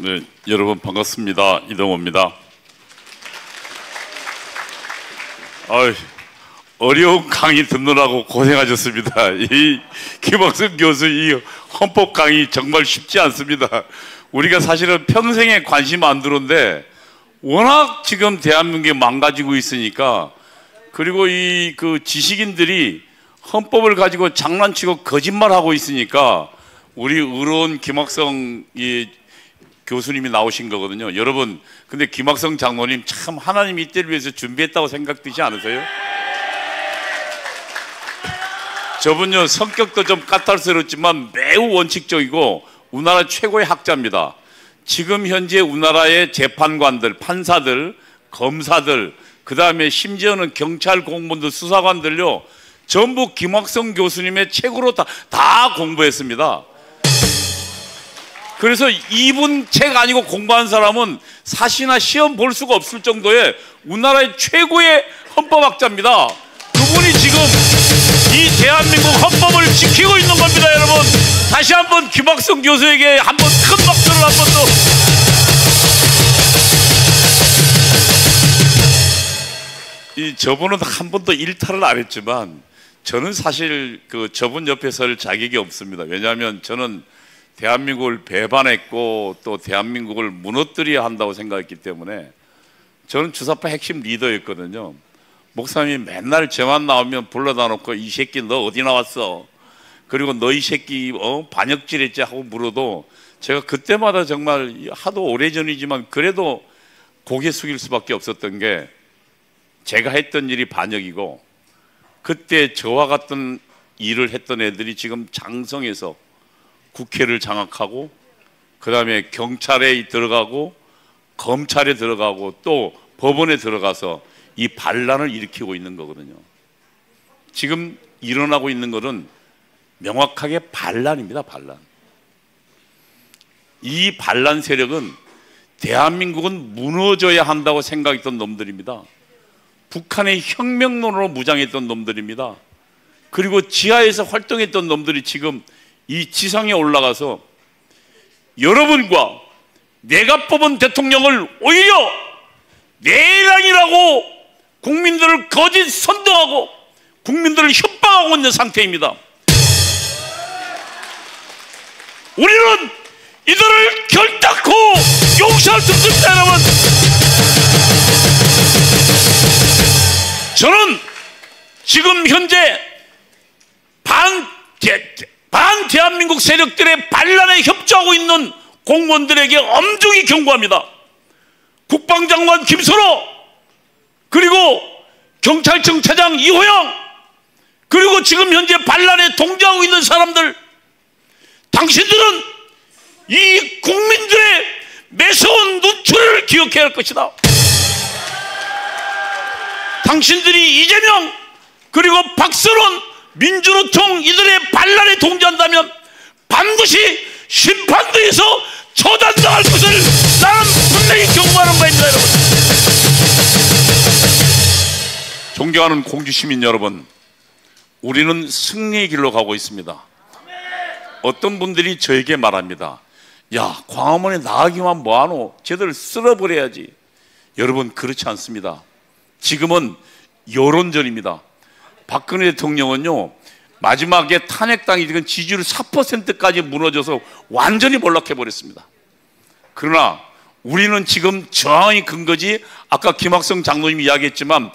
네, 여러분 반갑습니다. 이동호입니다. 어려운 강의 듣느라고 고생하셨습니다. 이 김학성 교수 이 헌법 강의 정말 쉽지 않습니다. 우리가 사실은 평생에 관심 안 두는데 워낙 지금 대한민국이 망가지고 있으니까, 그리고 이 지식인들이 헌법을 가지고 장난치고 거짓말하고 있으니까 우리 의로운 김학성 교수님이 나오신 거거든요. 여러분, 근데 김학성 장로님 참 하나님이 이때를 위해서 준비했다고 생각되지 않으세요? 저분요, 성격도 좀 까탈스럽지만 매우 원칙적이고 우리나라 최고의 학자입니다. 지금 현재 우리나라의 재판관들, 판사들, 검사들, 그 다음에 심지어는 경찰 공무원들, 수사관들요, 전부 김학성 교수님의 책으로 다 공부했습니다. 그래서 이분 책 아니고 공부한 사람은 사시나 시험 볼 수가 없을 정도의 우리나라의 최고의 헌법학자입니다. 그분이 지금 이 대한민국 헌법을 지키고 있는 겁니다. 여러분, 다시 한번 김학성 교수에게 한번 큰 박수를 한번 더. 저분은 한 번도 일탈을 안 했지만 저는 사실 저분 옆에 설 자격이 없습니다. 왜냐하면 저는 대한민국을 배반했고 또 대한민국을 무너뜨려야 한다고 생각했기 때문에 저는 주사파 핵심 리더였거든요. 목사님이 맨날 저만 나오면 불러다 놓고 이 새끼 너 어디 나왔어? 그리고 너 이 새끼 반역질했지 하고 물어도 제가 그때마다 정말 하도 오래전이지만 그래도 고개 숙일 수밖에 없었던 게, 제가 했던 일이 반역이고 그때 저와 같은 일을 했던 애들이 지금 장성에서 국회를 장악하고 그 다음에 경찰에 들어가고 검찰에 들어가고 또 법원에 들어가서 이 반란을 일으키고 있는 거거든요. 지금 일어나고 있는 것은 명확하게 반란입니다. 반란. 이 반란 세력은 대한민국은 무너져야 한다고 생각했던 놈들입니다. 북한의 혁명론으로 무장했던 놈들입니다. 그리고 지하에서 활동했던 놈들이 지금 이 지상에 올라가서 여러분과 내가 뽑은 대통령을 오히려 내란이라고 국민들을 거짓 선동하고 국민들을 협박하고 있는 상태입니다. 우리는 이들을 결단코 용서할 수 없습니다. 여러분, 저는 지금 현재 반대한민국 세력들의 반란에 협조하고 있는 공무원들에게 엄중히 경고합니다. 국방장관 김선호, 그리고 경찰청 차장 이호영, 그리고 지금 현재 반란에 동조하고 있는 사람들, 당신들은 이 국민들의 매서운 누출을 기억해야 할 것이다. 당신들이 이재명 그리고 박선원, 민주노총 이들의 반란에 동조한다면 반드시 심판대에서 처단당할 것을 나는 분명히 경고하는 바입니다. 여러분, 존경하는 공주시민 여러분, 우리는 승리의 길로 가고 있습니다. 어떤 분들이 저에게 말합니다. 야, 광화문에 나가기만 뭐하노? 쟤들 쓸어버려야지. 여러분, 그렇지 않습니다. 지금은 여론전입니다. 박근혜 대통령은요, 마지막에 탄핵당이 지금 지지율 4%까지 무너져서 완전히 몰락해버렸습니다. 그러나 우리는 지금 저항의 근거지, 아까 김학성 장로님이 이야기했지만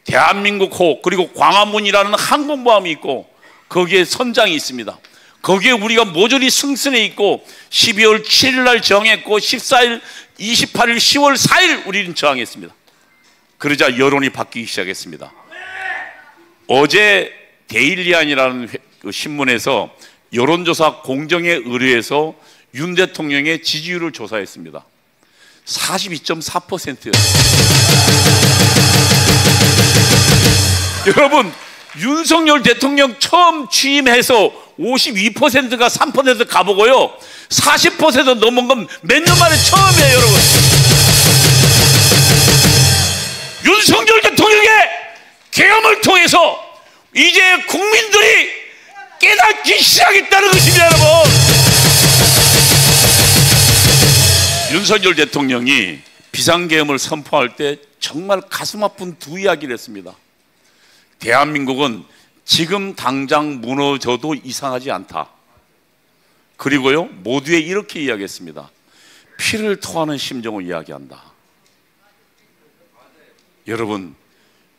대한민국호 그리고 광화문이라는 항공모함이 있고 거기에 선장이 있습니다. 거기에 우리가 모조리 승선해 있고 12월 7일 날 저항했고 14일, 28일, 10월 4일 우리는 저항했습니다. 그러자 여론이 바뀌기 시작했습니다. 어제 데일리안이라는 신문에서 여론조사 공정에 의뢰해서 윤 대통령의 지지율을 조사했습니다. 42.4%였어요. 여러분, 윤석열 대통령 처음 취임해서 52%가 3% 가보고요, 40% 넘은 건 몇 년 만에 처음이에요. 여러분, 윤석열 대통령의 계엄을 통해서 이제 국민들이 깨닫기 시작했다는 것입니다. 여러분, 윤석열 대통령이 비상계엄을 선포할 때 정말 가슴 아픈 두 이야기를 했습니다. 대한민국은 지금 당장 무너져도 이상하지 않다. 그리고요, 모두에 이렇게 이야기했습니다. 피를 토하는 심정을 이야기한다. 여러분,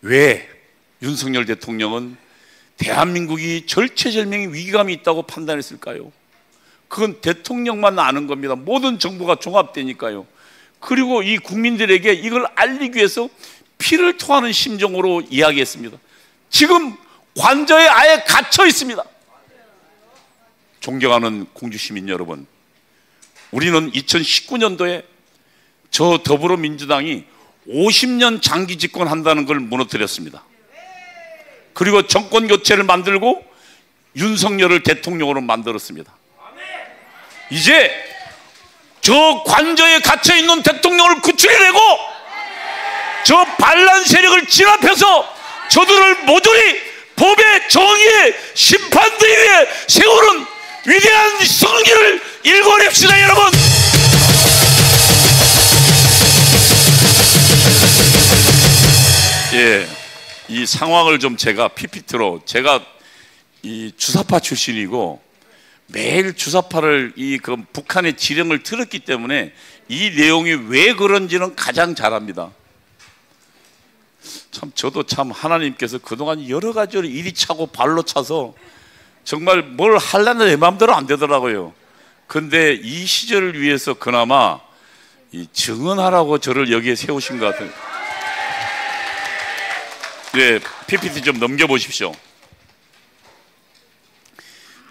왜 윤석열 대통령은 대한민국이 절체절명의 위기감이 있다고 판단했을까요? 그건 대통령만 아는 겁니다. 모든 정부가 종합되니까요. 그리고 이 국민들에게 이걸 알리기 위해서 피를 토하는 심정으로 이야기했습니다. 지금 관저에 아예 갇혀 있습니다. 존경하는 공주시민 여러분, 우리는 2019년도에 저 더불어민주당이 50년 장기 집권한다는 걸 무너뜨렸습니다. 그리고 정권 교체를 만들고 윤석열을 대통령으로 만들었습니다. 이제 저 관저에 갇혀있는 대통령을 구출해내고 저 반란 세력을 진압해서 저들을 모조리 법의 정의의 심판대 위에 세우는 위대한 승리를 일궈냅시다, 여러분. 예, 이 상황을 좀 제가 PPT로, 제가 이 주사파 출신이고 매일 주사파를 그 북한의 지령을 들었기 때문에 이 내용이 왜 그런지는 가장 잘 압니다. 참 저도 참 하나님께서 그동안 여러 가지로 이리 차고 발로 차서 정말 뭘 하려는 내 마음대로 안 되더라고요. 근데 이 시절을 위해서 그나마 이 증언하라고 저를 여기에 세우신 것 같아요. 네, PPT 좀 넘겨보십시오.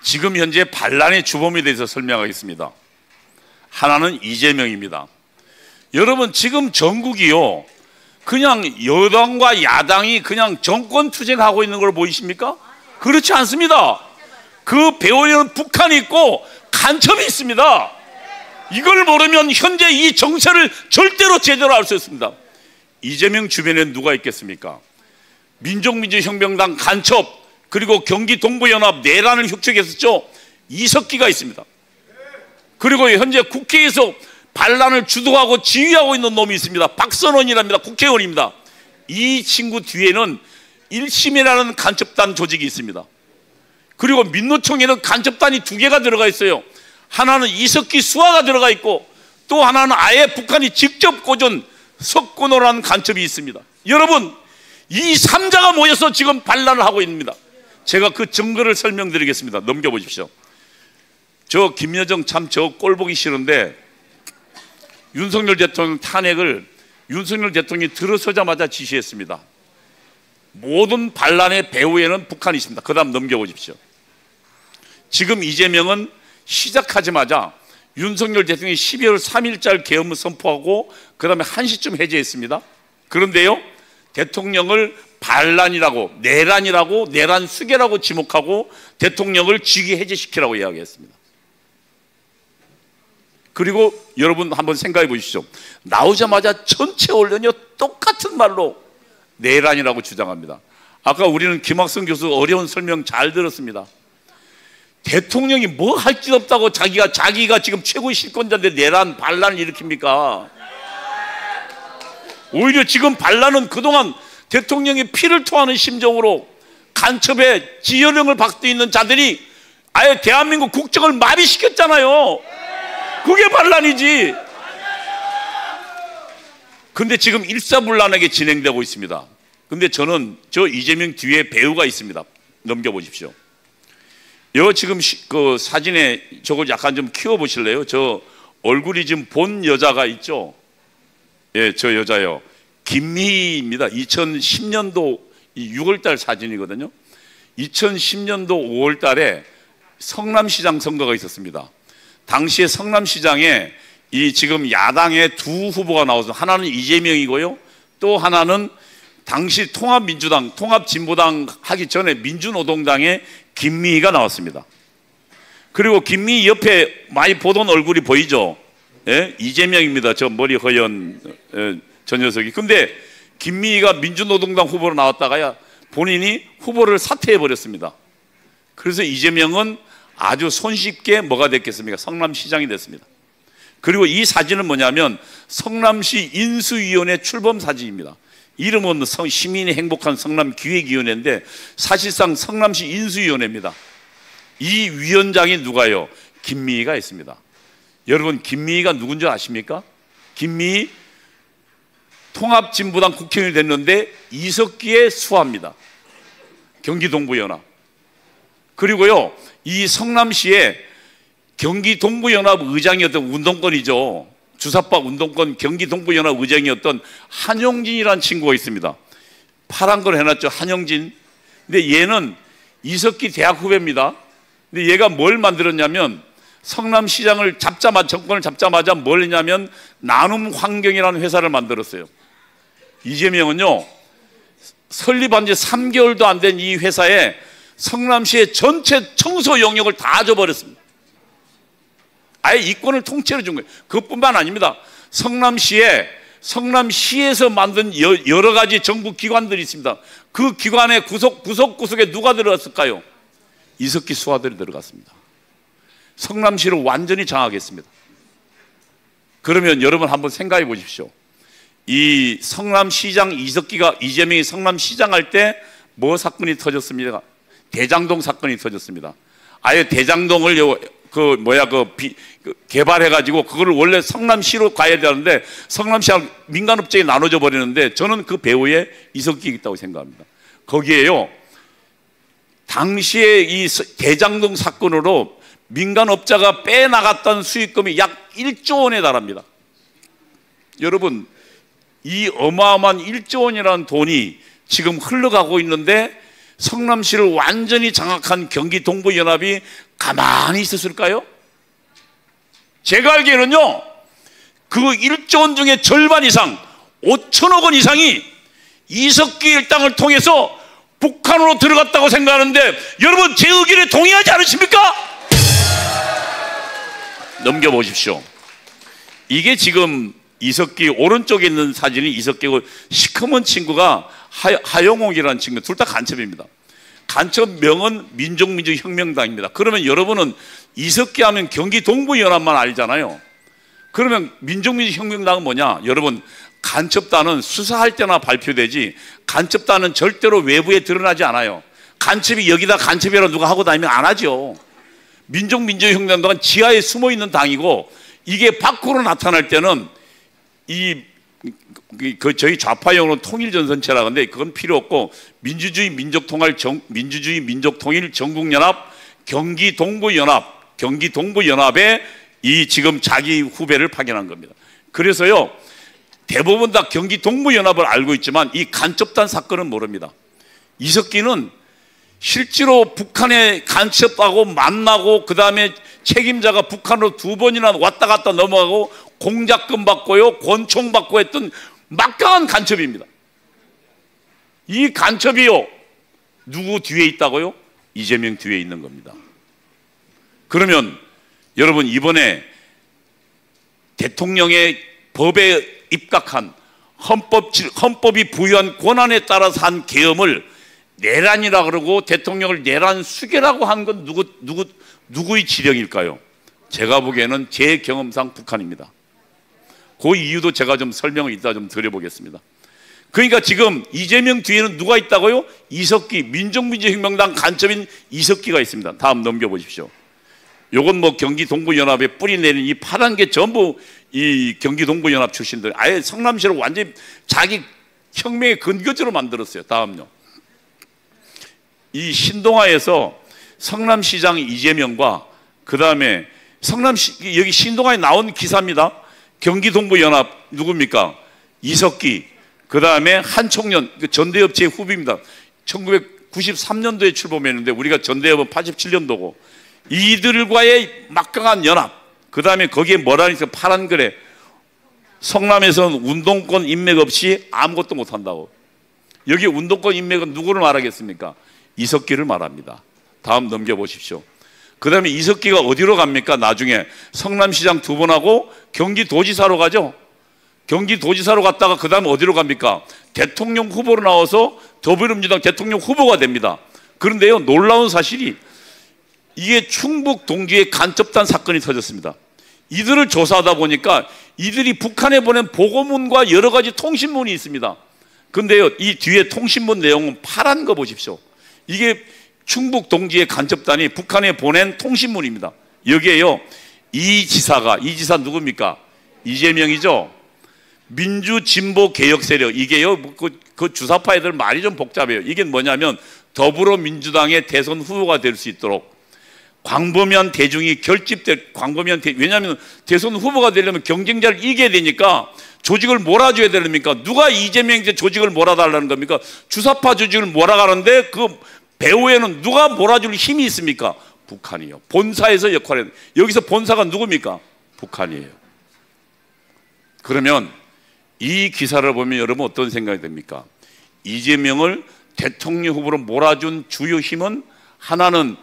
지금 현재 반란의 주범에 대해서 설명하겠습니다. 하나는 이재명입니다. 여러분, 지금 전국이요, 그냥 여당과 야당이 그냥 정권 투쟁하고 있는 걸 보이십니까? 그렇지 않습니다. 그 배후에는 북한이 있고 간첩이 있습니다. 이걸 모르면 현재 이 정세를 절대로 제대로 알 수 없습니다. 이재명 주변에 누가 있겠습니까? 민족민주혁명당 간첩, 그리고 경기 동부연합 내란을 혁축했었죠. 이석기가 있습니다. 그리고 현재 국회에서 반란을 주도하고 지휘하고 있는 놈이 있습니다. 박선원이랍니다. 국회의원입니다. 이 친구 뒤에는 1심이라는 간첩단 조직이 있습니다. 그리고 민노총에는 간첩단이 2개가 들어가 있어요. 하나는 이석기 수하가 들어가 있고 또 하나는 아예 북한이 직접 꽂은 석군호라는 간첩이 있습니다. 여러분, 이 3자가 모여서 지금 반란을 하고 있습니다. 제가 그 증거를 설명드리겠습니다. 넘겨보십시오. 저 김여정 참 저 꼴 보기 싫은데, 윤석열 대통령 탄핵을 윤석열 대통령이 들어서자마자 지시했습니다. 모든 반란의 배후에는 북한이 있습니다. 그 다음 넘겨보십시오. 지금 이재명은 시작하자마자 윤석열 대통령이 12월 3일자 계엄을 선포하고 그 다음에 1시쯤 해제했습니다. 그런데요, 대통령을 반란이라고, 내란이라고, 내란 수괴라고 지목하고 대통령을 직위 해제시키라고 이야기했습니다. 그리고 여러분 한번 생각해 보십시오. 나오자마자 전체 언론이 똑같은 말로 내란이라고 주장합니다. 아까 우리는 김학성 교수 어려운 설명 잘 들었습니다. 대통령이 뭐 할 짓 없다고 자기가 지금 최고의 실권자인데 내란, 반란을 일으킵니까? 오히려 지금 반란은 그동안 대통령이 피를 토하는 심정으로 간첩의 지휘령을 받고 있는 자들이 아예 대한민국 국정을 마비시켰잖아요. 그게 반란이지. 근데 지금 일사불란하게 진행되고 있습니다. 근데 저는 저 이재명 뒤에 배우가 있습니다. 넘겨보십시오. 여 지금 그 사진에 저걸 약간 좀 키워보실래요? 저 얼굴이 지금 본 여자가 있죠? 예, 저 여자요. 김미희입니다. 2010년도 6월달 사진이거든요. 2010년도 5월달에 성남시장 선거가 있었습니다. 당시에 성남시장에 이 지금 야당의 두 후보가 나와서 하나는 이재명이고요. 또 하나는 당시 통합민주당, 통합진보당 하기 전에 민주노동당의 김미희가 나왔습니다. 그리고 김미희 옆에 많이 보던 얼굴이 보이죠? 예? 이재명입니다. 저 머리 허연 저 녀석이. 근데 김미희가 민주노동당 후보로 나왔다가야 본인이 후보를 사퇴해버렸습니다. 그래서 이재명은 아주 손쉽게 뭐가 됐겠습니까? 성남시장이 됐습니다. 그리고 이 사진은 뭐냐면 성남시 인수위원회 출범 사진입니다. 이름은 시민이 행복한 성남 기획위원회인데 사실상 성남시 인수위원회입니다. 이 위원장이 누가요? 김미희가 있습니다. 여러분, 김미희가 누군지 아십니까? 김미희 통합진보당 국회의원이 됐는데 이석기의 수하입니다. 경기동부연합. 그리고요, 이 성남시에 경기동부연합 의장이었던 운동권이죠. 주사파 운동권 경기동부연합 의장이었던 한용진이라는 친구가 있습니다. 파란 걸 해놨죠, 한용진. 근데 얘는 이석기 대학 후배입니다. 근데 얘가 뭘 만들었냐면 성남시장을 정권을 잡자마자 뭘 했냐면 나눔환경이라는 회사를 만들었어요. 이재명은요, 설립한 지 3개월도 안 된 이 회사에 성남시의 전체 청소 영역을 다 줘버렸습니다. 아예 이권을 통째로 준 거예요. 그것뿐만 아닙니다. 성남시에서 만든 여러 가지 정부 기관들이 있습니다. 그 기관의 구석구석에 누가 들어갔을까요? 이석기 수하들이 들어갔습니다. 성남시를 완전히 장악했습니다. 그러면 여러분 한번 생각해 보십시오. 이 성남시장 이재명이 성남시장 할 때 뭐 사건이 터졌습니까? 대장동 사건이 터졌습니다. 아예 대장동을 개발해가지고 그거를 원래 성남시로 가야 되는데 성남시랑 민간업체에 나눠져 버리는데 저는 그 배후에 이석기가 있다고 생각합니다. 거기에요, 당시에 이 대장동 사건으로 민간업자가 빼나갔던 수익금이 약 1조 원에 달합니다. 여러분, 이 어마어마한 1조 원이라는 돈이 지금 흘러가고 있는데 성남시를 완전히 장악한 경기동부연합이 가만히 있었을까요? 제가 알기에는요, 그 1조 원 중에 절반 이상, 5천억 원 이상이 이석기 일당을 통해서 북한으로 들어갔다고 생각하는데 여러분, 제 의견에 동의하지 않으십니까? 넘겨보십시오. 이게 지금 이석기 오른쪽에 있는 사진이 이석기고 시커먼 친구가 하영옥이라는 친구, 둘 다 간첩입니다. 간첩명은 민족민주혁명당입니다. 그러면 여러분은 이석기 하면 경기동부연합만 알잖아요. 그러면 민족민주혁명당은 뭐냐? 여러분, 간첩단은 수사할 때나 발표되지 간첩단은 절대로 외부에 드러나지 않아요. 간첩이 여기다 간첩이라고 누가 하고 다니면 안 하죠. 민족민주혁명당은 지하에 숨어있는 당이고 이게 밖으로 나타날 때는 저희 좌파용어로 통일전선체라고 하는데 그건 필요 없고 민주주의 민족통일 전국연합 경기동부연합에 이 지금 자기 후배를 파견한 겁니다. 그래서요, 대부분 다 경기동부연합을 알고 있지만 이 간첩단 사건은 모릅니다. 이석기는 실제로 북한에 간첩하고 만나고 그 다음에 책임자가 북한으로 2번이나 왔다 갔다 넘어가고 공작금 받고요, 권총 받고 했던 막강한 간첩입니다. 이 간첩이요, 누구 뒤에 있다고요? 이재명 뒤에 있는 겁니다. 그러면 여러분, 이번에 대통령의 법에 입각한 헌법이 부여한 권한에 따라서 한 계엄을 내란이라 그러고 대통령을 내란 수괴라고 한 건 누구의 지령일까요? 제가 보기에는 제 경험상 북한입니다. 그 이유도 제가 좀 설명을 이따 좀 드려보겠습니다. 그러니까 지금 이재명 뒤에는 누가 있다고요? 이석기, 민족민주혁명당 간첩인 이석기가 있습니다. 다음 넘겨보십시오. 요건 뭐 경기동부연합에 뿌리 내린 이 파란 게 전부 이 경기동부연합 출신들, 아예 성남시를 완전히 자기 혁명의 근거지로 만들었어요. 다음요. 이 신동아에서 성남시장 이재명과 그 다음에 여기 신동아에 나온 기사입니다. 경기동부연합 누굽니까? 이석기, 그 다음에 한총련, 전대협 제 후배입니다. 1993년도에 출범했는데 우리가 전대협은 87년도고 이들과의 막강한 연합, 그 다음에 거기에 뭐라니 파란 글에 성남에서는 운동권 인맥 없이 아무것도 못한다고. 여기 운동권 인맥은 누구를 말하겠습니까? 이석기를 말합니다. 다음 넘겨보십시오. 그 다음에 이석기가 어디로 갑니까? 나중에 성남시장 2번 하고 경기도지사로 가죠. 경기도지사로 갔다가 그 다음에 어디로 갑니까? 대통령 후보로 나와서 더불어민주당 대통령 후보가 됩니다. 그런데요, 놀라운 사실이 이게 충북 동주에 간첩단 사건이 터졌습니다. 이들을 조사하다 보니까 이들이 북한에 보낸 보고문과 여러 가지 통신문이 있습니다. 근데요, 이 뒤에 통신문 내용은 파란 거 보십시오. 이게 충북 동지의 간첩단이 북한에 보낸 통신문입니다. 여기에요, 이 지사 누굽니까? 이재명이죠. 민주진보개혁세력, 이게요, 그 주사파 애들 말이 좀 복잡해요. 이게 뭐냐면 더불어민주당의 대선 후보가 될 수 있도록 광범위한 대중이 왜냐하면 대선 후보가 되려면 경쟁자를 이겨야 되니까 조직을 몰아줘야 되니까 누가 이재명 조직을 몰아달라는 겁니까? 주사파 조직을 몰아가는데 그 배후에는 누가 몰아줄 힘이 있습니까? 북한이요. 본사에서 역할을, 여기서 본사가 누굽니까? 북한이에요. 그러면 이 기사를 보면 여러분 어떤 생각이 듭니까? 이재명을 대통령 후보로 몰아준 주요 힘은, 하나는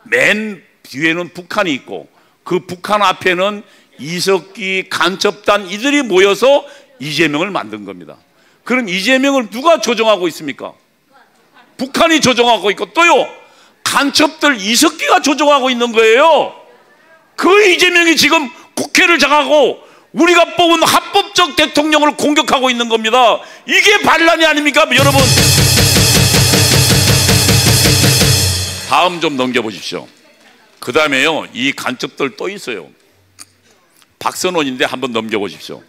맨 뒤에는 북한이 있고 그 북한 앞에는 이석기, 간첩단, 이들이 모여서 이재명을 만든 겁니다. 그럼 이재명을 누가 조종하고 있습니까? 북한이 조종하고 있고, 또요, 간첩들 이석기가 조종하고 있는 거예요. 그 이재명이 지금 국회를 장악하고 우리가 뽑은 합법적 대통령을 공격하고 있는 겁니다. 이게 반란이 아닙니까, 여러분? 다음 좀 넘겨보십시오. 그 다음에요, 이 간첩들 또 있어요. 박선원인데 한번 넘겨보십시오.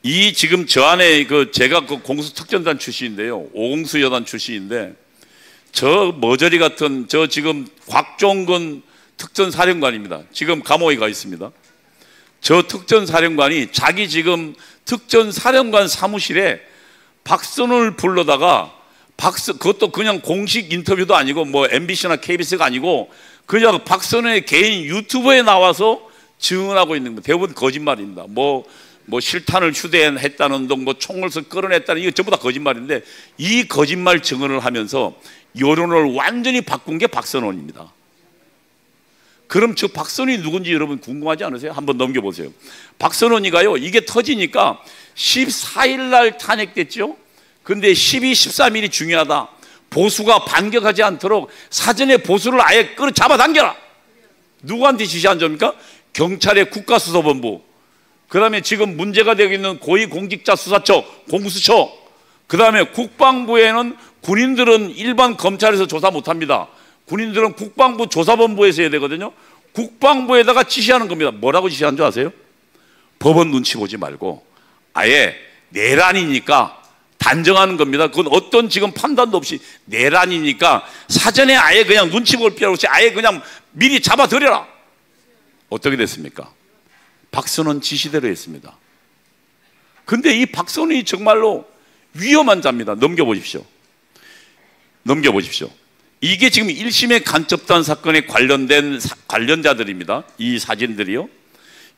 이 지금 저 안에 제가 그 공수특전단 출신인데요, 오공수 여단 출신인데, 저 머저리 같은 저 지금 곽종근 특전사령관입니다. 지금 감옥에 가 있습니다. 저 특전사령관이 자기 지금 특전사령관 사무실에 박선원을 불러다가 그것도 그냥 공식 인터뷰도 아니고 뭐 MBC나 KBS가 아니고 그냥 박선원의 개인 유튜브에 나와서 증언하고 있는 거 대부분 거짓말입니다. 뭐 실탄을 휴대했다는 등, 뭐 총을 끌어냈다는, 이거 전부 다 거짓말인데, 이 거짓말 증언을 하면서 여론을 완전히 바꾼 게 박선원입니다. 그럼 저 박선원이 누군지 여러분 궁금하지 않으세요? 한번 넘겨보세요. 박선원이가요, 이게 터지니까 14일 날 탄핵됐죠. 근데 12, 13일이 중요하다. 보수가 반격하지 않도록 사전에 보수를 아예 잡아당겨라. 누구한테 지시한 겁니까? 경찰의 국가수사본부, 그 다음에 지금 문제가 되고 있는 고위공직자수사처, 공수처, 그 다음에 국방부에는 군인들은 일반 검찰에서 조사 못합니다. 군인들은 국방부 조사본부에서 해야 되거든요. 국방부에다가 지시하는 겁니다. 뭐라고 지시하는 줄 아세요? 법원 눈치 보지 말고 아예 내란이니까 단정하는 겁니다. 그건 어떤 지금 판단도 없이 내란이니까 사전에 아예 그냥 눈치 볼 필요 없이 아예 그냥 미리 잡아들여라. 어떻게 됐습니까? 박선원 지시대로 했습니다. 근데 이 박선원이 정말로 위험한 자입니다. 넘겨보십시오. 이게 지금 1심의 간첩단 사건에 관련된 관련자들입니다. 이 사진들이요.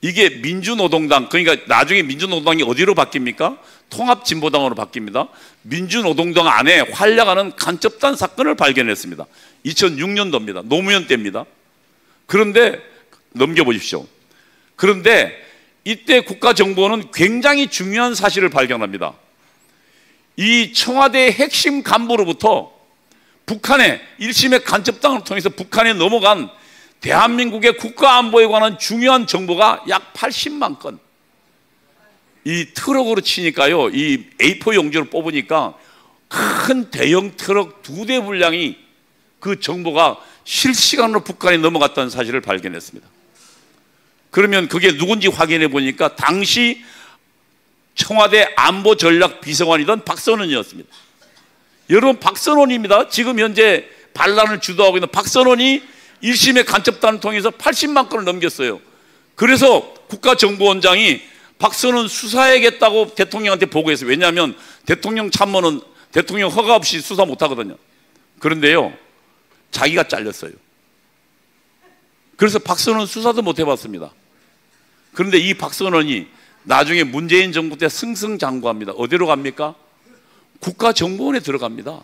이게 민주노동당, 그러니까 나중에 민주노동당이 어디로 바뀝니까? 통합진보당으로 바뀝니다. 민주노동당 안에 활약하는 간첩단 사건을 발견했습니다. 2006년도입니다. 노무현 때입니다. 그런데 넘겨보십시오. 그런데 이때 국가정보원은 굉장히 중요한 사실을 발견합니다. 이 청와대의 핵심 간부로부터 북한의 1심의 간첩당을 통해서 북한에 넘어간 대한민국의 국가안보에 관한 중요한 정보가 약 80만 건. 이 트럭으로 치니까요, 이 A4 용지를 뽑으니까 큰 대형 트럭 2대 분량이 그 정보가 실시간으로 북한에 넘어갔다는 사실을 발견했습니다. 그러면 그게 누군지 확인해 보니까 당시 청와대 안보전략비서관이던 박선원이었습니다. 여러분, 박선원입니다. 지금 현재 반란을 주도하고 있는 박선원이 1심의 간첩단을 통해서 80만 건을 넘겼어요. 그래서 국가정보원장이 박선원 수사해야겠다고 대통령한테 보고했어요. 왜냐하면 대통령 참모는 대통령 허가 없이 수사 못하거든요. 그런데요, 자기가 잘렸어요. 그래서 박선원 수사도 못 해봤습니다. 그런데 이 박선원이 나중에 문재인 정부 때 승승장구합니다. 어디로 갑니까? 국가정보원에 들어갑니다.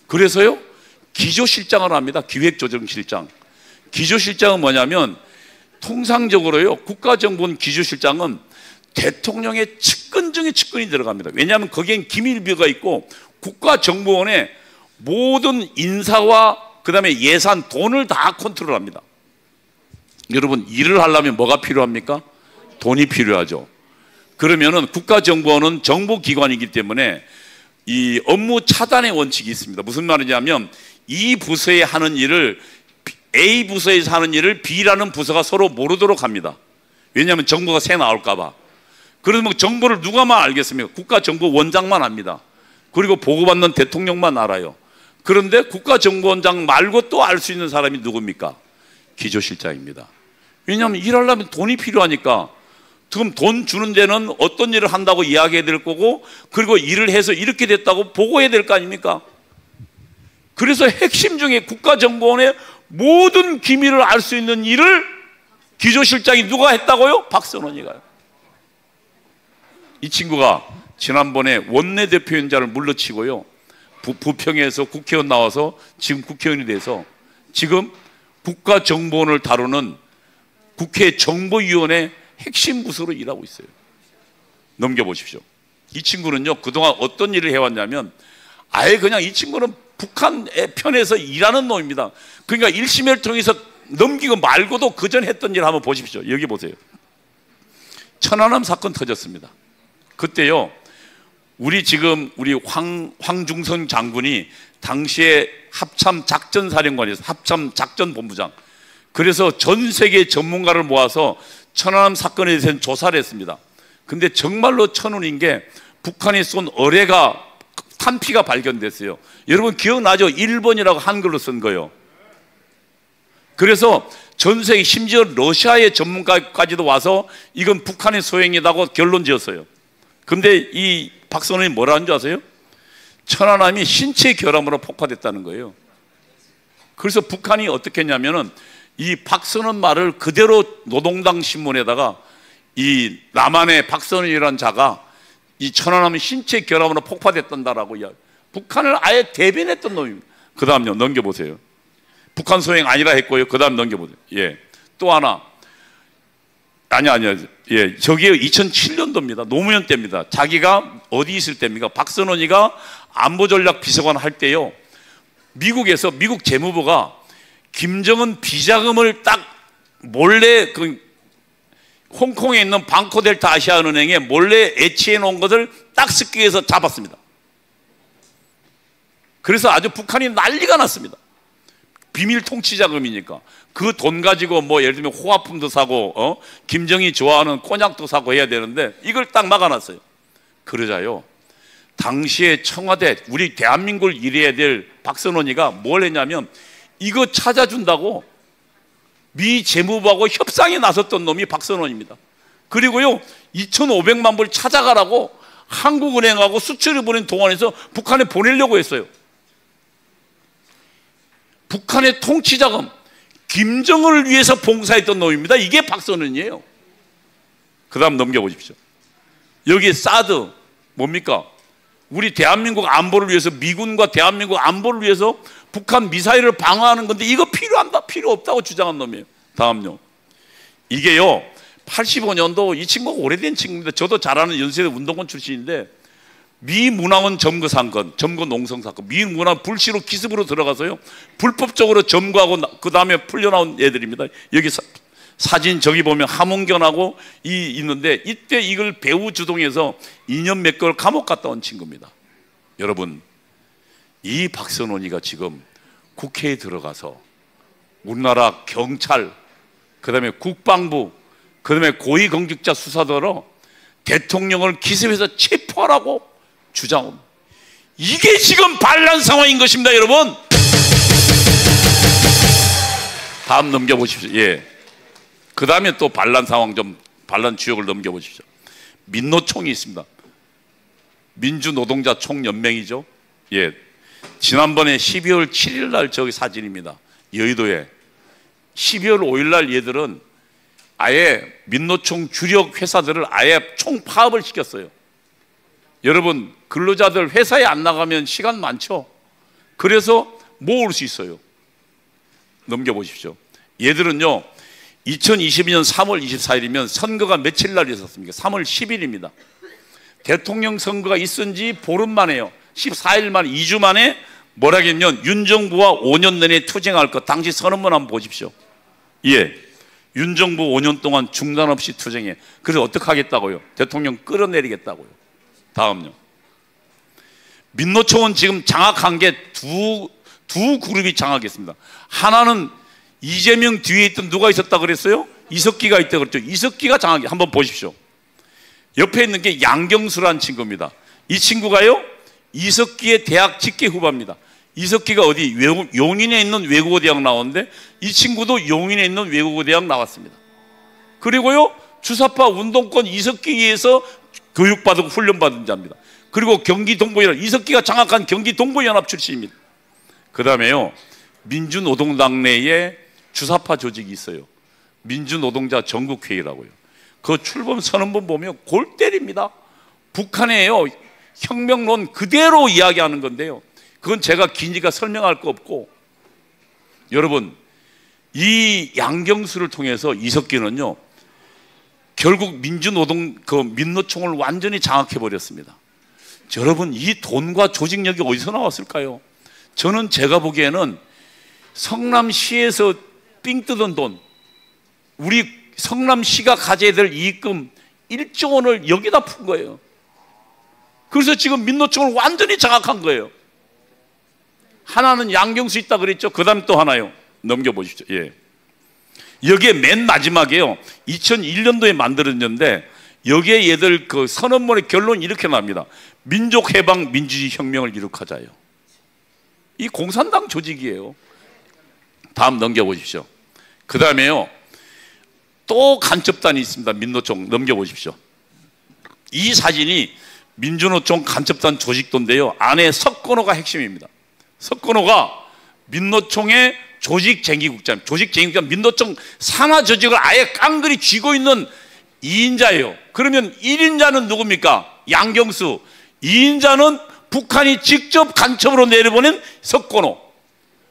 그래서요, 기조실장을 합니다. 기획조정실장. 기조실장은 뭐냐면, 통상적으로요, 국가정보원 기조실장은 대통령의 측근 중에 측근이 들어갑니다. 왜냐하면 거기엔 기밀비가 있고 국가정보원의 모든 인사와 그 다음에 예산, 돈을 다 컨트롤합니다. 여러분, 일을 하려면 뭐가 필요합니까? 돈이 필요하죠. 그러면은 국가정보원은 정보기관이기 때문에 이 업무 차단의 원칙이 있습니다. 무슨 말이냐면 이 부서에 하는 일을 A 부서에서 하는 일을 B라는 부서가 서로 모르도록 합니다. 왜냐하면 정보가 새 나올까 봐. 그러면 정보를 누가만 알겠습니까? 국가정보원장만 압니다. 그리고 보고받는 대통령만 알아요. 그런데 국가정보원장 말고 또 알 수 있는 사람이 누굽니까? 기조실장입니다. 왜냐하면 일하려면 돈이 필요하니까. 그럼 돈 주는 데는 어떤 일을 한다고 이야기해야 될 거고, 그리고 일을 해서 이렇게 됐다고 보고해야 될 거 아닙니까? 그래서 핵심 중에 국가정보원의 모든 기밀을 알 수 있는 일을 기조실장이 누가 했다고요? 박선원이가요. 이 친구가 지난번에 원내대표연자를 물러치고요, 부평에서 국회의원 나와서 지금 국회의원이 돼서 지금 국가정보원을 다루는 국회 정보위원회 핵심 부서로 일하고 있어요. 넘겨보십시오. 이 친구는요, 그동안 어떤 일을 해왔냐면 아예 그냥 이 친구는 북한의 편에서 일하는 놈입니다. 그러니까 1심을 통해서 넘기고 말고도 그전 했던 일 한번 보십시오. 여기 보세요. 천안함 사건 터졌습니다. 그때요, 우리 황중성 장군이 당시에 합참작전사령관이었어요. 합참작전본부장. 그래서 전 세계 전문가를 모아서 천안함 사건에 대해서는 조사를 했습니다. 근데 정말로 천운인 게 북한이 쏜 어뢰가 탄피가 발견됐어요. 여러분 기억나죠? 1번이라고 한글로 쓴 거예요. 그래서 전 세계 심지어 러시아의 전문가까지도 와서 이건 북한의 소행이라고 결론 지었어요. 근데 이 박선원이 뭐라는 줄 아세요? 천안함이 신체 결함으로 폭파됐다는 거예요. 그래서 북한이 어떻게 했냐면은 이 박선원 말을 그대로 노동당 신문에다가 이 남한의 박선원이라는 자가 이 천안함이 신체 결함으로 폭파됐단다라고 이야기. 북한을 아예 대변했던 놈입니다. 그 다음요, 넘겨보세요. 북한 소행 아니라 했고요. 그 다음 넘겨보세요. 예. 또 하나. 아니야. 예. 저게 2007년도입니다. 노무현 때입니다. 자기가 어디 있을 때입니까? 박선원이가 안보전략 비서관 할 때요, 미국에서 미국 재무부가 김정은 비자금을 딱 몰래 홍콩에 있는 방코델타 아시아은행에 몰래 애치해 놓은 것을 딱 습기해서 잡았습니다. 그래서 아주 북한이 난리가 났습니다. 비밀 통치자금이니까 그 돈 가지고 뭐 예를 들면 호화품도 사고 김정이 좋아하는 꼬냑도 사고 해야 되는데 이걸 딱 막아놨어요. 그러자요, 당시에 청와대 우리 대한민국을 일해야 될 박선원이가 뭘 했냐면 이거 찾아준다고 미 재무부하고 협상에 나섰던 놈이 박선원입니다. 그리고요 2,500만 불 찾아가라고 한국은행하고 수출을 보낸 동안에서 북한에 보내려고 했어요. 북한의 통치자금, 김정은을 위해서 봉사했던 놈입니다. 이게 박선원이에요. 그 다음 넘겨보십시오. 여기 사드 뭡니까? 우리 대한민국 안보를 위해서, 미군과 대한민국 안보를 위해서 북한 미사일을 방어하는 건데 이거 필요 없다고 주장한 놈이에요. 다음요. 이게요 85년도 이 친구가 오래된 친구입니다. 저도 잘 아는 연세대 운동권 출신인데 미 문화원 점거 사건, 점거 농성 사건, 미 문화원 불시로 기습으로 들어가서요 불법적으로 점거하고 그 다음에 풀려나온 애들입니다. 여기 사진 저기 보면 함은견하고 있는데 이때 이걸 배후 주동해서 2년 몇 개월 감옥 갔다 온 친구입니다. 여러분, 이 박선원이가 지금 국회에 들어가서 우리나라 경찰, 그 다음에 국방부, 그 다음에 고위공직자 수사대로 대통령을 기습해서 체포하라고 주장합니다. 이게 지금 반란 상황인 것입니다, 여러분. 다음 넘겨보십시오. 예. 그 다음에 또 반란 상황 반란 주역을 넘겨보십시오. 민노총이 있습니다. 민주노동자 총연맹이죠. 예. 지난번에 12월 7일 날 저기 사진입니다. 여의도에 12월 5일 날 얘들은 아예 민노총 주력 회사들을 아예 총파업을 시켰어요. 여러분, 근로자들 회사에 안 나가면 시간 많죠. 그래서 모을 수 있어요. 넘겨보십시오. 얘들은요 2022년 3월 24일이면 선거가 며칠 날 있었습니까? 3월 10일입니다. 대통령 선거가 있은 지 보름 만에요. 14일 만에, 2주 만에 뭐라겠냐면 윤 정부와 5년 내내 투쟁할 것, 당시 선언문 한번 보십시오. 예, 윤 정부 5년 동안 중단 없이 투쟁해. 그래서 어떻게 하겠다고요? 대통령 끌어내리겠다고요. 다음요. 민노총은 지금 장악한 게 두 그룹이 장악했습니다. 하나는 이재명 뒤에 있던 누가 있었다 그랬어요? 이석기가 있다 그랬죠. 이석기가 장악해. 한번 보십시오. 옆에 있는 게 양경수라는 친구입니다. 이 친구가요, 이석기의 대학 직계 후배입니다. 이석기가 어디 용인에 있는 외국어 대학 나왔는데 이 친구도 용인에 있는 외국어 대학 나왔습니다. 그리고요, 주사파 운동권 이석기에서 교육받고 훈련받은 자입니다. 그리고 경기 동부연합, 이석기가 장악한 경기 동부연합 출신입니다. 그 다음에요, 민주노동당 내에 주사파 조직이 있어요. 민주노동자 전국회의라고요. 그 출범 선언문 보면 골 때립니다. 북한에요, 혁명론 그대로 이야기하는 건데요. 그건 제가 기니까 설명할 거 없고, 여러분, 이 양경수를 통해서 이석기는요, 결국 민노총을 완전히 장악해 버렸습니다. 여러분, 이 돈과 조직력이 어디서 나왔을까요? 저는 제가 보기에는 성남시에서 삥 뜯은 돈, 우리 성남시가 가져야 될 이익금 1조 원을 여기다 푼 거예요. 그래서 지금 민노총을 완전히 장악한 거예요. 하나는 양경수 있다 그랬죠. 그 다음 또 하나요. 넘겨보십시오. 예. 여기에 맨 마지막에요, 2001년도에 만들어졌는데 여기에 얘들 그 선언문의 결론이 이렇게 납니다. 민족해방 민주주의 혁명을 이룩하자요. 이 공산당 조직이에요. 다음 넘겨보십시오. 그 다음에요, 또 간첩단이 있습니다. 민노총 넘겨보십시오. 이 사진이 민주노총 간첩단 조직도인데요, 안에 석건호가 핵심입니다. 석건호가 민노총의 조직쟁기국장, 민노총 산하 조직을 아예 깡그리 쥐고 있는 2인자예요. 그러면 1인자는 누굽니까? 양경수. 2인자는 북한이 직접 간첩으로 내려보낸 석건호.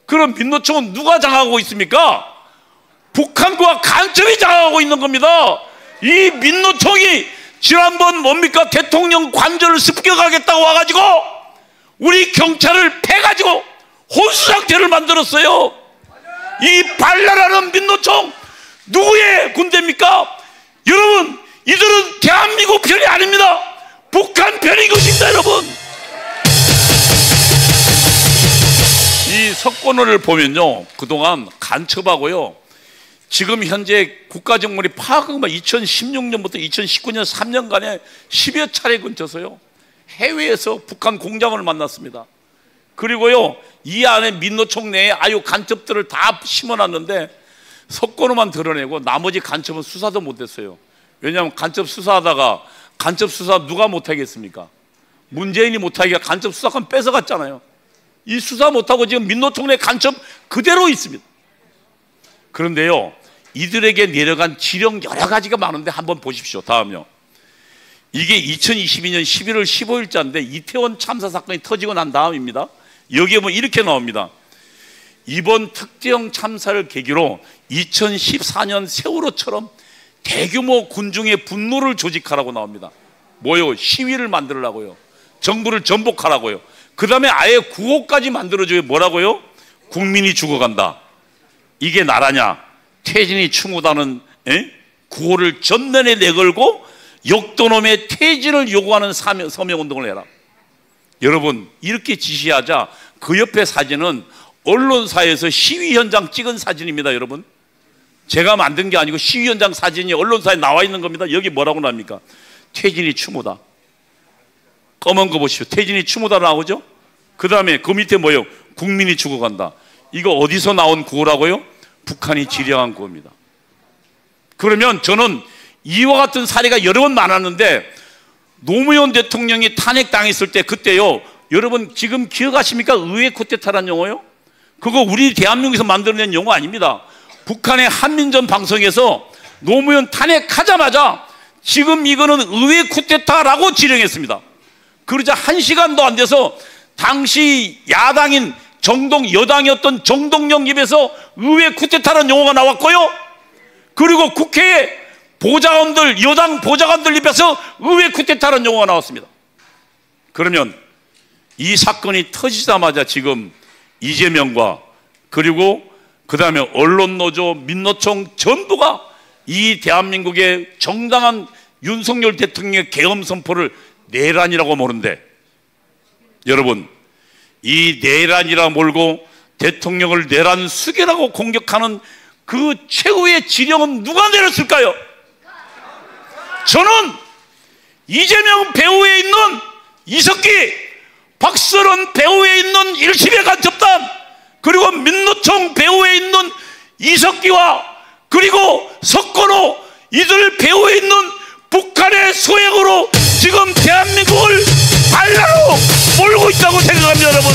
그럼 민노총은 누가 장악하고 있습니까? 북한과 간첩이 장악하고 있는 겁니다. 이 민노총이 지난번 뭡니까? 대통령 관저를 습격하겠다고 와가지고 우리 경찰을 패가지고 혼수상태를 만들었어요. 이 발랄하는 민노총 누구의 군대입니까? 여러분, 이들은 대한민국 편이 아닙니다. 북한 편인 것입니다. 여러분, 이 석권호를 보면요, 그동안 간첩하고요, 지금 현재 국가정보원이 파악한 건 2016년부터 2019년 3년간에 10여 차례 근처서요, 해외에서 북한 공장을 만났습니다. 그리고요, 이 안에 민노총 내에 아유 간첩들을 다 심어놨는데 석건호만 드러내고 나머지 간첩은 수사도 못했어요. 왜냐하면 간첩 수사하다가, 간첩 수사 누가 못하겠습니까? 문재인이 못하기가 간첩 수사권 뺏어갔잖아요. 이 수사 못하고 지금 민노총 내 간첩 그대로 있습니다. 그런데요, 이들에게 내려간 지령 여러 가지가 많은데 한번 보십시오. 다음요. 이게 2022년 11월 15일자인데 이태원 참사 사건이 터지고 난 다음입니다. 여기에 보면 이렇게 나옵니다. 이번 특정 참사를 계기로 2014년 세월호처럼 대규모 군중의 분노를 조직하라고 나옵니다. 뭐요? 시위를 만들라고요. 정부를 전복하라고요. 그 다음에 아예 구호까지 만들어줘요. 뭐라고요? 국민이 죽어간다. 이게 나라냐? 퇴진이 추모다는 구호를 전면에 내걸고 역도놈의 퇴진을 요구하는 서명운동을 해라. 여러분, 이렇게 지시하자 그 옆에 사진은 언론사에서 시위 현장 찍은 사진입니다. 여러분, 제가 만든 게 아니고 시위 현장 사진이 언론사에 나와 있는 겁니다. 여기 뭐라고 나옵니까? 퇴진이 추모다. 검은 거 보십시오. 퇴진이 추모다 나오죠? 그 다음에 그 밑에 뭐예요? 국민이 죽어간다. 이거 어디서 나온 구호라고요? 북한이 지령한 구호입니다. 그러면 저는 이와 같은 사례가 여러 번 많았는데 노무현 대통령이 탄핵당했을 때 그때요, 여러분 지금 기억하십니까? 의회 쿠데타라는 용어요? 그거 우리 대한민국에서 만들어낸 용어 아닙니다. 북한의 한민전 방송에서 노무현 탄핵하자마자 지금 이거는 의회 쿠데타라고 지령했습니다. 그러자 1시간도 안 돼서 당시 야당인 여당이었던 정동영 입에서 의회 쿠데타라는 용어가 나왔고요, 그리고 국회에 보좌관들, 여당 보좌관들 입에서 의회 쿠데타라는 용어가 나왔습니다. 그러면 이 사건이 터지자마자 지금 이재명과 그리고 그 다음에 언론노조, 민노총 전부가 이 대한민국의 정당한 윤석열 대통령의 계엄 선포를 내란이라고 모르는데, 여러분, 이 내란이라 몰고 대통령을 내란 수괴라고 공격하는 그 최후의 지령은 누가 내렸을까요? 저는 이재명 배후에 있는 이석기, 박서른 배후에 있는 1심의 간첩단, 그리고 민노총 배후에 있는 이석기와 그리고 석건호, 이들 배후에 있는 북한의 소행으로 지금 대한민국을 반란으로 몰고 있다고 생각합니다. 여러분,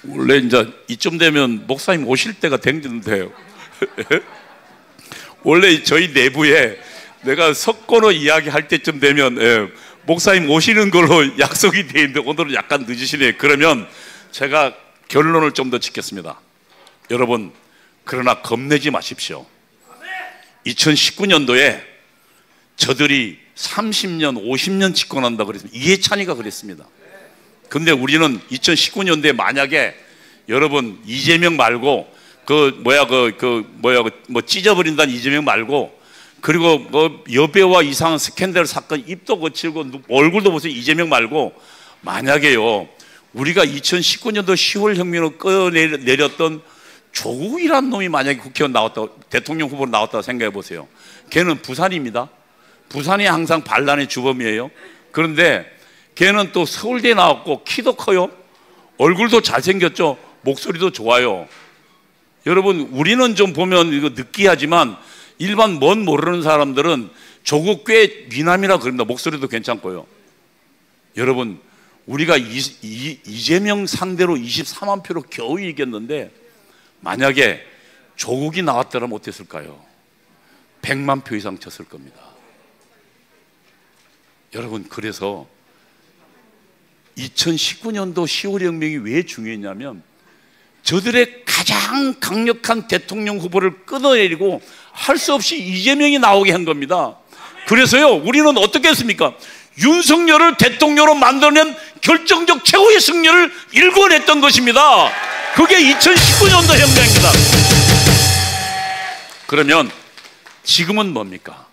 원래 이제 이쯤 되면 목사님 오실 때가 됐는데요. 원래 저희 내부에 내가 석건호 이야기할 때쯤 되면 목사님 오시는 걸로 약속이 돼 있는데 오늘은 약간 늦으시네요. 그러면 제가 결론을 좀 더 짓겠습니다. 여러분, 그러나 겁내지 마십시오. 2019년도에 저들이 30년, 50년 집권한다고 그랬습니다. 이해찬이가 그랬습니다. 근데 우리는 2019년도에 만약에 여러분 이재명 말고 찢어버린다는 이재명 말고, 그리고 뭐 여배우와 이상한 스캔들 사건 입도 거칠고 얼굴도 보세요. 이재명 말고 만약에요, 우리가 2019년도 10월 혁명으로 끌어내렸던 조국이란 놈이 만약에 국회의원 나왔다고, 대통령 후보로 나왔다고 생각해 보세요. 걔는 부산입니다. 부산이 항상 반란의 주범이에요. 그런데 걔는 또 서울대에 나왔고 키도 커요. 얼굴도 잘생겼죠. 목소리도 좋아요. 여러분, 우리는 좀 보면 이거 느끼하지만 일반 뭔 모르는 사람들은 조국 꽤 미남이라 그럽니다. 목소리도 괜찮고요. 여러분, 우리가 이재명 상대로 24만 표로 겨우 이겼는데 만약에 조국이 나왔더라면 어땠을까요? 100만 표 이상 쳤을 겁니다. 여러분, 그래서 2019년도 10월 혁명이 왜 중요했냐면 저들의 가장 강력한 대통령 후보를 끊어내리고 할 수 없이 이재명이 나오게 한 겁니다. 그래서요, 우리는 어떻게 했습니까? 윤석열을 대통령으로 만들어낸 결정적 최후의 승리를 일궈냈던 것입니다. 그게 2019년도 혁명입니다. 그러면 지금은 뭡니까?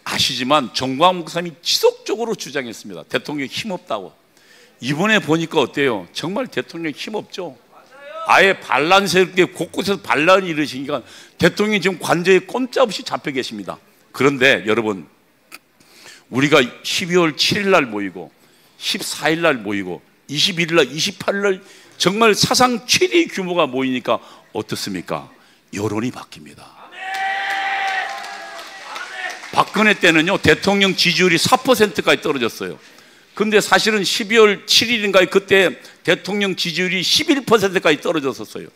아시지만 정광훈 목사님이 지속적으로 주장했습니다. 대통령이 힘없다고. 이번에 보니까 어때요? 정말 대통령이 힘없죠. 아예 반란스럽게 곳곳에서 반란이 일으키니까 대통령이 지금 관저에 꼼짝없이 잡혀 계십니다. 그런데 여러분, 우리가 12월 7일 날 모이고 14일 날 모이고 21일 날 28일 날 정말 사상 최대 규모가 모이니까 어떻습니까? 여론이 바뀝니다. 박근혜 때는요, 대통령 지지율이 4%까지 떨어졌어요. 근데 사실은 12월 7일인가에 그때 대통령 지지율이 11%까지 떨어졌었어요.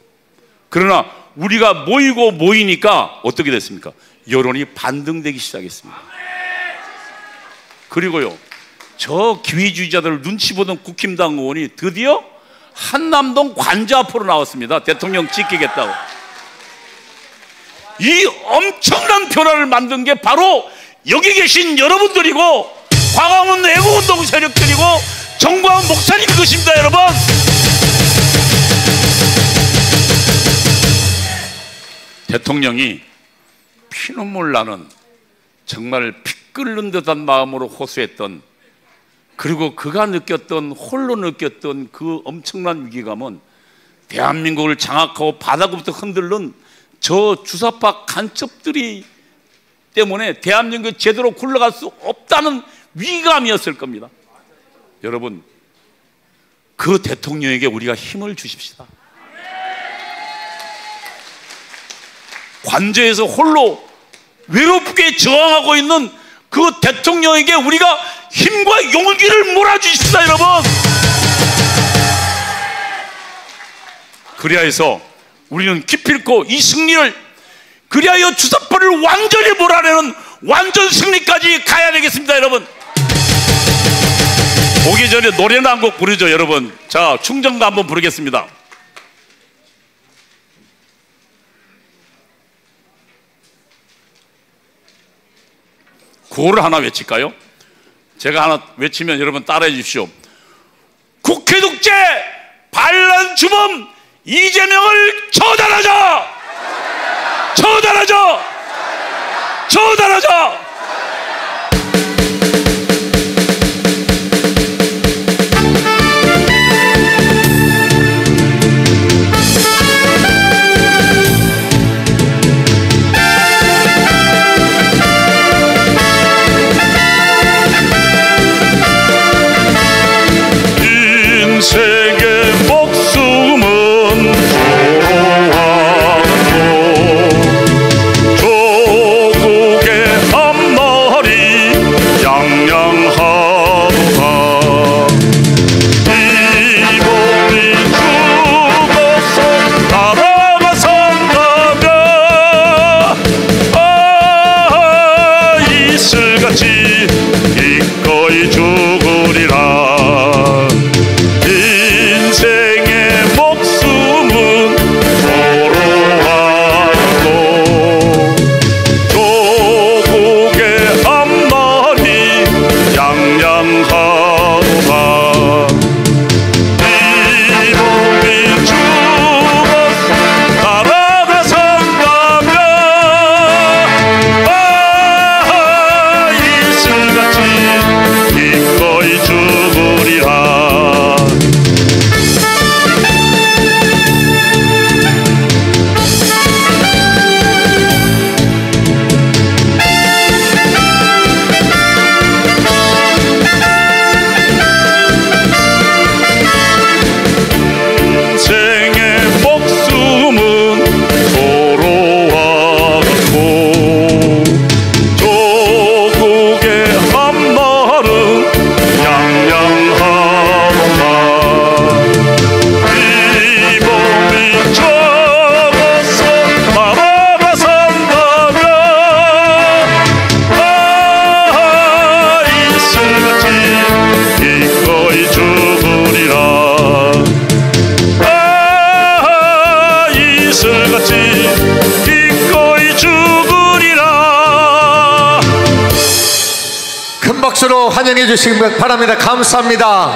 그러나 우리가 모이니까 어떻게 됐습니까? 여론이 반등되기 시작했습니다. 그리고요, 저 기회주의자들을 눈치 보던 국힘당 의원이 드디어 한남동 관저 앞으로 나왔습니다. 대통령 지키겠다고. 이 엄청난 변화를 만든 게 바로 여기 계신 여러분들이고 광화문 애국운동 세력들이고 정광훈 목사님 것입니다. 여러분, 대통령이 피눈물 나는 정말 피 끓는 듯한 마음으로 호소했던, 그리고 그가 느꼈던, 홀로 느꼈던 그 엄청난 위기감은 대한민국을 장악하고 바닥부터 흔들는 저 주사파 간첩들이 때문에 대한민국이 제대로 굴러갈 수 없다는 위기감이었을 겁니다. 여러분, 그 대통령에게 우리가 힘을 주십시다. 관저에서 홀로 외롭게 저항하고 있는 그 대통령에게 우리가 힘과 용기를 몰아주십시다. 여러분, 그리하여 우리는 기필코 이 승리를, 그리하여 주사파를 완전히 몰아내는 완전 승리까지 가야 되겠습니다. 여러분, 오기 전에 노래나 한 곡 부르죠. 여러분, 자, 충정가 한번 부르겠습니다. 구호를 하나 외칠까요? 제가 하나 외치면 여러분 따라해 주십시오. 국회 독재, 반란 주범 이재명을 처단하자! 처단하자! 처단하자! 인생의 목숨은 소로하고 조국의 앞날이 양양하도다. 이몸이 죽어서 나라가 산다면 이슬같이 기꺼이 죽으리라. 인생의 목숨은 소로하고 조국의 앞날이 양양하도다. 이 몸이 죽어서 나라가 산다면 이슬같이 기꺼이 죽으리라. 인생의 목숨은 소로하고 조국의 앞날은 양양하도다. 이 몸이 죽어서 나라가 산다면 이슬같이 기꺼이 죽으리라. 이슬같이 기꺼이 죽으리라. 큰 박수로 환영해 주시기 바랍니다. 감사합니다.